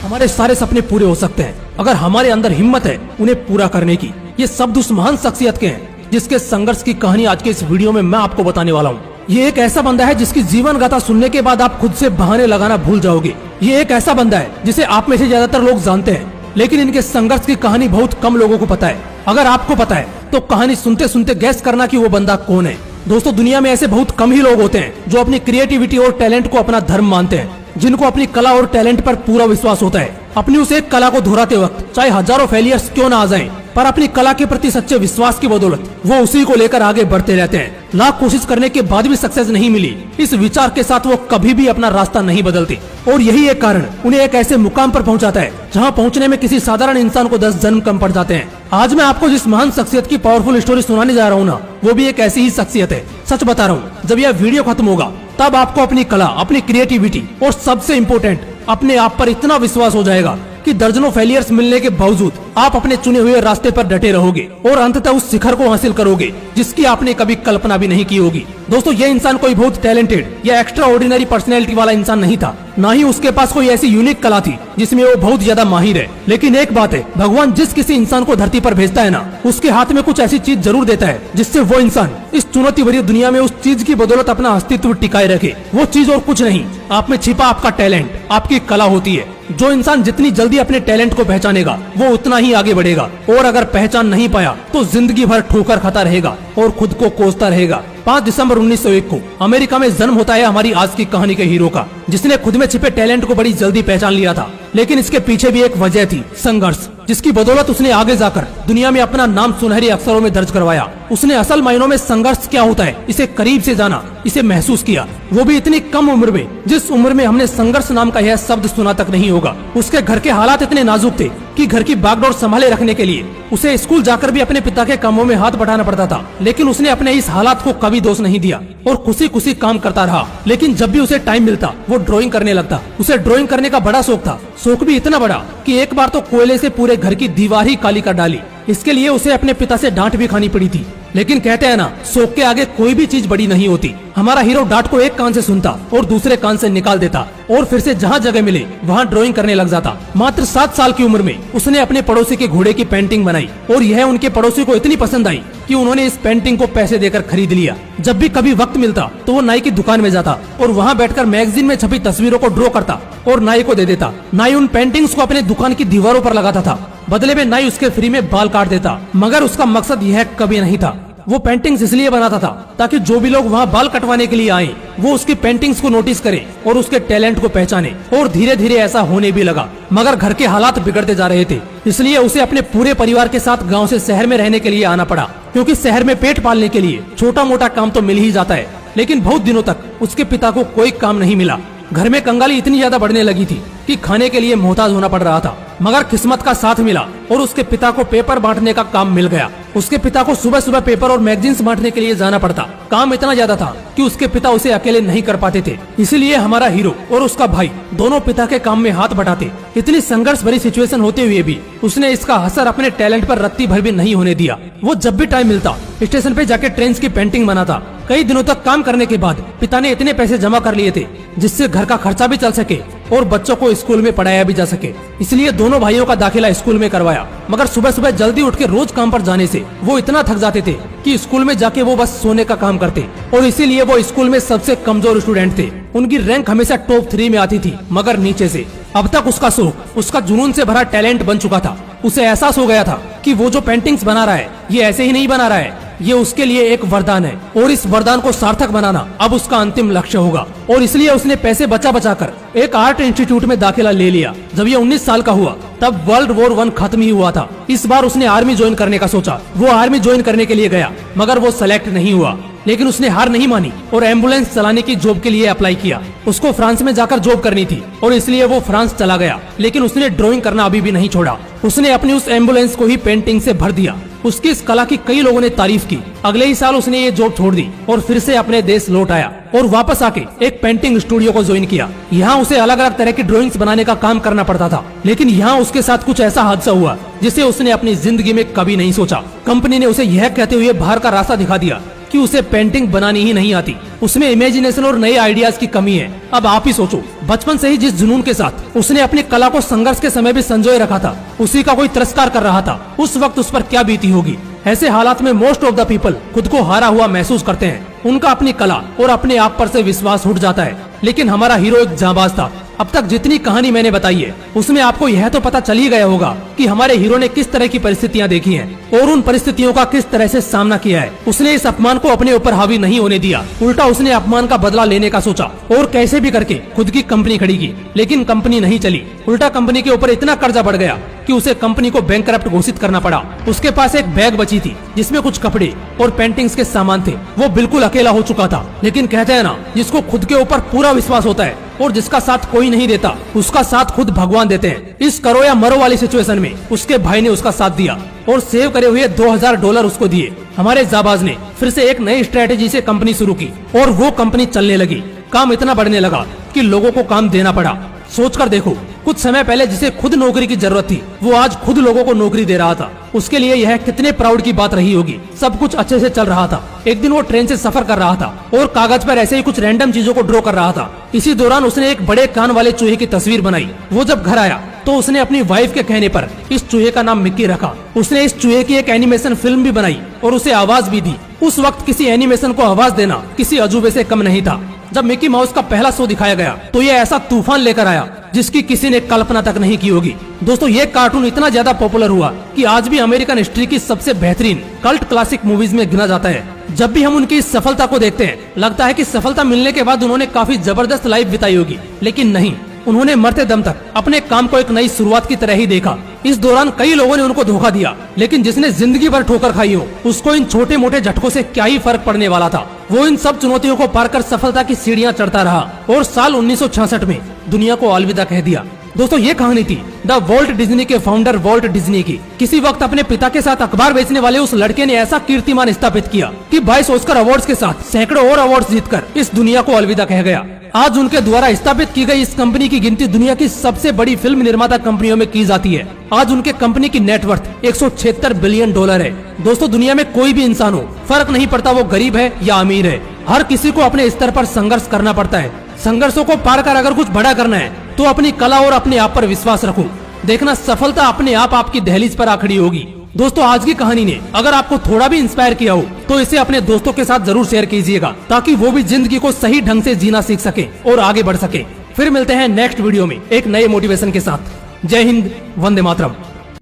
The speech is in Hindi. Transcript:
हमारे सारे सपने पूरे हो सकते हैं अगर हमारे अंदर हिम्मत है उन्हें पूरा करने की। ये शब्द उस महान शख्सियत के हैं जिसके संघर्ष की कहानी आज के इस वीडियो में मैं आपको बताने वाला हूँ। ये एक ऐसा बंदा है जिसकी जीवन गाथा सुनने के बाद आप खुद से बहाने लगाना भूल जाओगे। ये एक ऐसा बंदा है जिसे आप में से ज्यादातर लोग जानते हैं, लेकिन इनके संघर्ष की कहानी बहुत कम लोगों को पता है। अगर आपको पता है तो कहानी सुनते सुनते गैस करना कि वो बंदा कौन है। दोस्तों, दुनिया में ऐसे बहुत कम ही लोग होते हैं जो अपनी क्रिएटिविटी और टैलेंट को अपना धर्म मानते हैं, जिनको अपनी कला और टैलेंट पर पूरा विश्वास होता है। अपनी उस एक कला को दोहराते वक्त चाहे हजारों फेलियर्स क्यों ना आ जाएं, पर अपनी कला के प्रति सच्चे विश्वास की बदौलत वो उसी को लेकर आगे बढ़ते रहते हैं। लाख कोशिश करने के बाद भी सक्सेस नहीं मिली, इस विचार के साथ वो कभी भी अपना रास्ता नहीं बदलते, और यही एक कारण उन्हें एक ऐसे मुकाम पर पहुंचाता है जहां पहुंचने में किसी साधारण इंसान को 10 जन्म कम पड़ जाते हैं। आज मैं आपको जिस महान शख्सियत की पावरफुल स्टोरी सुनाने जा रहा हूँ ना, वो भी एक ऐसी ही शख्सियत है। सच बता रहा हूँ, जब यह वीडियो खत्म होगा तब आपको अपनी कला, अपनी क्रिएटिविटी और सबसे इम्पोर्टेंट अपने आप पर इतना विश्वास हो जाएगा कि दर्जनों फेलियर्स मिलने के बावजूद आप अपने चुने हुए रास्ते पर डटे रहोगे और अंततः उस शिखर को हासिल करोगे जिसकी आपने कभी कल्पना भी नहीं की होगी। दोस्तों, यह इंसान कोई बहुत टैलेंटेड या एक्स्ट्रा ऑर्डिनरी पर्सनैलिटी वाला इंसान नहीं था, ना ही उसके पास कोई ऐसी यूनिक कला थी जिसमें वो बहुत ज्यादा माहिर है। लेकिन एक बात है, भगवान जिस किसी इंसान को धरती पर भेजता है ना, उसके हाथ में कुछ ऐसी चीज जरूर देता है जिससे वो इंसान इस चुनौती भरी दुनिया में उस चीज की बदौलत अपना अस्तित्व टिकाए रखे। वो चीज और कुछ नहीं, आप में छिपा आपका टैलेंट, आपकी कला होती है। जो इंसान जितनी जल्दी अपने टैलेंट को पहचानेगा वो उतना ही आगे बढ़ेगा, और अगर पहचान नहीं पाया तो जिंदगी भर ठोकर खाता रहेगा और खुद को कोसता रहेगा। 5 दिसंबर 1901 को अमेरिका में जन्म होता है हमारी आज की कहानी के हीरो का, जिसने खुद में छिपे टैलेंट को बड़ी जल्दी पहचान लिया था। लेकिन इसके पीछे भी एक वजह थी, संघर्ष, जिसकी बदौलत उसने आगे जाकर दुनिया में अपना नाम सुनहरे अक्षरों में दर्ज करवाया। उसने असल मायनों में संघर्ष क्या होता है इसे करीब से जाना, इसे महसूस किया, वो भी इतनी कम उम्र में, जिस उम्र में हमने संघर्ष नाम का यह शब्द सुना तक नहीं होगा। उसके घर के हालात इतने नाजुक थे कि घर की बागडोर संभाले रखने के लिए उसे स्कूल जाकर भी अपने पिता के कामों में हाथ बढ़ाना पड़ता था। लेकिन उसने अपने इस हालात को कभी दोष नहीं दिया और खुशी खुशी काम करता रहा। लेकिन जब भी उसे टाइम मिलता वो ड्राइंग करने लगता। उसे ड्राइंग करने का बड़ा शौक था, शौक भी इतना बड़ा कि एक बार तो कोयले से पूरे घर की दीवार ही काली कर डाली। इसके लिए उसे अपने पिता से डांट भी खानी पड़ी थी। लेकिन कहते हैं ना, शौक के आगे कोई भी चीज बड़ी नहीं होती। हमारा हीरो डांट को एक कान से सुनता और दूसरे कान से निकाल देता, और फिर से जहाँ जगह मिले वहाँ ड्राइंग करने लग जाता। मात्र 7 साल की उम्र में उसने अपने पड़ोसी के घोड़े की पेंटिंग बनाई, और यह उनके पड़ोसी को इतनी पसंद आई कि उन्होंने इस पेंटिंग को पैसे देकर खरीद लिया। जब भी कभी वक्त मिलता तो वो नाई की दुकान में जाता और वहाँ बैठकर मैगजीन में छपी तस्वीरों को ड्रॉ करता और नाई को दे देता। नाई उन पेंटिंग्स को अपने दुकान की दीवारों पर लगाता था, बदले में नाई उसके फ्री में बाल काट देता। मगर उसका मकसद यह कभी नहीं था। वो पेंटिंग्स इसलिए बनाता था ताकि जो भी लोग वहाँ बाल कटवाने के लिए आए वो उसकी पेंटिंग्स को नोटिस करें और उसके टैलेंट को पहचाने। और धीरे धीरे ऐसा होने भी लगा। मगर घर के हालात बिगड़ते जा रहे थे, इसलिए उसे अपने पूरे परिवार के साथ गांव से शहर में रहने के लिए आना पड़ा, क्योंकि शहर में पेट पालने के लिए छोटा मोटा काम तो मिल ही जाता है। लेकिन बहुत दिनों तक उसके पिता को कोई काम नहीं मिला। घर में कंगाली इतनी ज्यादा बढ़ने लगी थी कि खाने के लिए मोहताज होना पड़ रहा था। मगर किस्मत का साथ मिला और उसके पिता को पेपर बांटने का काम मिल गया। उसके पिता को सुबह सुबह पेपर और मैगजीन्स बांटने के लिए जाना पड़ता। काम इतना ज्यादा था कि उसके पिता उसे अकेले नहीं कर पाते थे, इसीलिए हमारा हीरो और उसका भाई दोनों पिता के काम में हाथ बटाते। इतनी संघर्ष भरी सिचुएशन होते हुए भी उसने इसका असर अपने टैलेंट पर रत्ती भर भी नहीं होने दिया। वो जब भी टाइम मिलता स्टेशन पे जाके ट्रेन की पेंटिंग बनाता। कई दिनों तक काम करने के बाद पिता ने इतने पैसे जमा कर लिए थे जिससे घर का खर्चा भी चल सके और बच्चों को स्कूल में पढ़ाया भी जा सके। इसलिए दोनों भाइयों का दाखिला स्कूल में करवाया। मगर सुबह सुबह जल्दी उठ के रोज काम पर जाने से वो इतना थक जाते थे कि स्कूल में जाके वो बस सोने का काम करते, और इसीलिए वो स्कूल में सबसे कमजोर स्टूडेंट थे। उनकी रैंक हमेशा टॉप 3 में आती थी, मगर नीचे से। अब तक उसका शौक, उसका जुनून से भरा टैलेंट बन चुका था। उसे एहसास हो गया था कि वो जो पेंटिंग्स बना रहा है ये ऐसे ही नहीं बना रहा है, ये उसके लिए एक वरदान है, और इस वरदान को सार्थक बनाना अब उसका अंतिम लक्ष्य होगा। और इसलिए उसने पैसे बचा बचा कर एक आर्ट इंस्टीट्यूट में दाखिला ले लिया। जब ये 19 साल का हुआ तब वर्ल्ड वॉर 1 खत्म ही हुआ था। इस बार उसने आर्मी ज्वाइन करने का सोचा। वो आर्मी ज्वाइन करने के लिए गया, मगर वो सेलेक्ट नहीं हुआ। लेकिन उसने हार नहीं मानी और एम्बुलेंस चलाने की जॉब के लिए अप्लाई किया। उसको फ्रांस में जाकर जॉब करनी थी और इसलिए वो फ्रांस चला गया। लेकिन उसने ड्राइंग करना अभी भी नहीं छोड़ा। उसने अपनी उस एम्बुलेंस को ही पेंटिंग से भर दिया। उसकी इस कला की कई लोगों ने तारीफ की। अगले ही साल उसने ये जॉब छोड़ दी और फिर से अपने देश लौट आया और वापस आके एक पेंटिंग स्टूडियो को ज्वाइन किया। यहाँ उसे अलग अलग तरह की ड्राइंग्स बनाने का काम करना पड़ता था। लेकिन यहाँ उसके साथ कुछ ऐसा हादसा हुआ जिसे उसने अपनी जिंदगी में कभी नहीं सोचा। कंपनी ने उसे यह कहते हुए बाहर का रास्ता दिखा दिया कि उसे पेंटिंग बनानी ही नहीं आती, उसमें इमेजिनेशन और नए आइडियाज की कमी है। अब आप ही सोचो, बचपन से ही जिस जुनून के साथ उसने अपनी कला को संघर्ष के समय भी संजोए रखा था, उसी का कोई तिरस्कार कर रहा था, उस वक्त उस पर क्या बीती होगी। ऐसे हालात में मोस्ट ऑफ द पीपल खुद को हारा हुआ महसूस करते हैं, उनका अपनी कला और अपने आप पर से विश्वास उठ जाता है। लेकिन हमारा हीरो एक जांबाज था। अब तक जितनी कहानी मैंने बताई है उसमें आपको यह तो पता चल ही गया होगा कि हमारे हीरो ने किस तरह की परिस्थितियां देखी हैं और उन परिस्थितियों का किस तरह से सामना किया है। उसने इस अपमान को अपने ऊपर हावी नहीं होने दिया, उल्टा उसने अपमान का बदला लेने का सोचा और कैसे भी करके खुद की कंपनी खड़ी की। लेकिन कंपनी नहीं चली, उल्टा कंपनी के ऊपर इतना कर्जा बढ़ गया कि उसे कंपनी को बैंकरप्ट घोषित करना पड़ा। उसके पास एक बैग बची थी जिसमें कुछ कपड़े और पेंटिंग्स के सामान थे। वो बिल्कुल अकेला हो चुका था। लेकिन कहते हैं ना, जिसको खुद के ऊपर पूरा विश्वास होता है और जिसका साथ कोई नहीं देता, उसका साथ खुद भगवान देते हैं। इस करो या मरो वाली सिचुएशन में उसके भाई ने उसका साथ दिया और सेव करे हुए $2000 उसको दिए। हमारे जाबाज ने फिर से एक नई स्ट्रेटेजी से कंपनी शुरू की और वो कंपनी चलने लगी। काम इतना बढ़ने लगा कि लोगों को काम देना पड़ा। सोचकर देखो, कुछ समय पहले जिसे खुद नौकरी की जरूरत थी, वो आज खुद लोगों को नौकरी दे रहा था। उसके लिए यह कितने प्राउड की बात रही होगी। सब कुछ अच्छे से चल रहा था। एक दिन वो ट्रेन से सफर कर रहा था और कागज पर ऐसे ही कुछ रैंडम चीजों को ड्रॉ कर रहा था। इसी दौरान उसने एक बड़े कान वाले चूहे की तस्वीर बनाई। वो जब घर आया तो उसने अपनी वाइफ के कहने पर इस चूहे का नाम मिक्की रखा। उसने इस चूहे की एक एनिमेशन फिल्म भी बनाई और उसे आवाज भी दी। उस वक्त किसी एनिमेशन को आवाज देना किसी अजूबे से कम नहीं था। जब मिकी माउस का पहला शो दिखाया गया तो ये ऐसा तूफान लेकर आया जिसकी किसी ने कल्पना तक नहीं की होगी। दोस्तों, ये कार्टून इतना ज्यादा पॉपुलर हुआ कि आज भी अमेरिकन हिस्ट्री की सबसे बेहतरीन कल्ट क्लासिक मूवीज में गिना जाता है। जब भी हम उनकी इस सफलता को देखते हैं, लगता है कि सफलता मिलने के बाद उन्होंने काफी जबरदस्त लाइफ बिताई होगी। लेकिन नहीं, उन्होंने मरते दम तक अपने काम को एक नई शुरुआत की तरह ही देखा। इस दौरान कई लोगों ने उनको धोखा दिया, लेकिन जिसने जिंदगी भर ठोकर खाई हो, उसको इन छोटे मोटे झटकों से क्या ही फर्क पड़ने वाला था। वो इन सब चुनौतियों को पार कर सफलता की सीढ़ियां चढ़ता रहा और साल 1966 में दुनिया को अलविदा कह दिया। दोस्तों, ये कहानी थी द वॉल्ट डिज्नी के फाउंडर वॉल्ट डिज्नी की। किसी वक्त अपने पिता के साथ अखबार बेचने वाले उस लड़के ने ऐसा कीर्तिमान स्थापित किया कि 22 ऑस्कर अवार्ड्स के साथ सैकड़ों और अवार्ड्स जीतकर इस दुनिया को अलविदा कह गया। आज उनके द्वारा स्थापित की गई इस कंपनी की गिनती दुनिया की सबसे बड़ी फिल्म निर्माता कंपनियों में की जाती है। आज उनके कंपनी की नेटवर्थ $176 बिलियन है। दोस्तों, दुनिया में कोई भी इंसान हो, फर्क नहीं पड़ता वो गरीब है या अमीर है, हर किसी को अपने स्तर पर संघर्ष करना पड़ता है। संघर्षों को पार कर अगर कुछ बड़ा करना है तो अपनी कला और अपने आप पर विश्वास रखो। देखना, सफलता अपने आप आपकी दहलीज पर आ खड़ी होगी। दोस्तों, आज की कहानी ने अगर आपको थोड़ा भी इंस्पायर किया हो तो इसे अपने दोस्तों के साथ जरूर शेयर कीजिएगा, ताकि वो भी जिंदगी को सही ढंग से जीना सीख सके और आगे बढ़ सके। फिर मिलते हैं नेक्स्ट वीडियो में एक नए मोटिवेशन के साथ। जय हिंद, वंदे मातरम।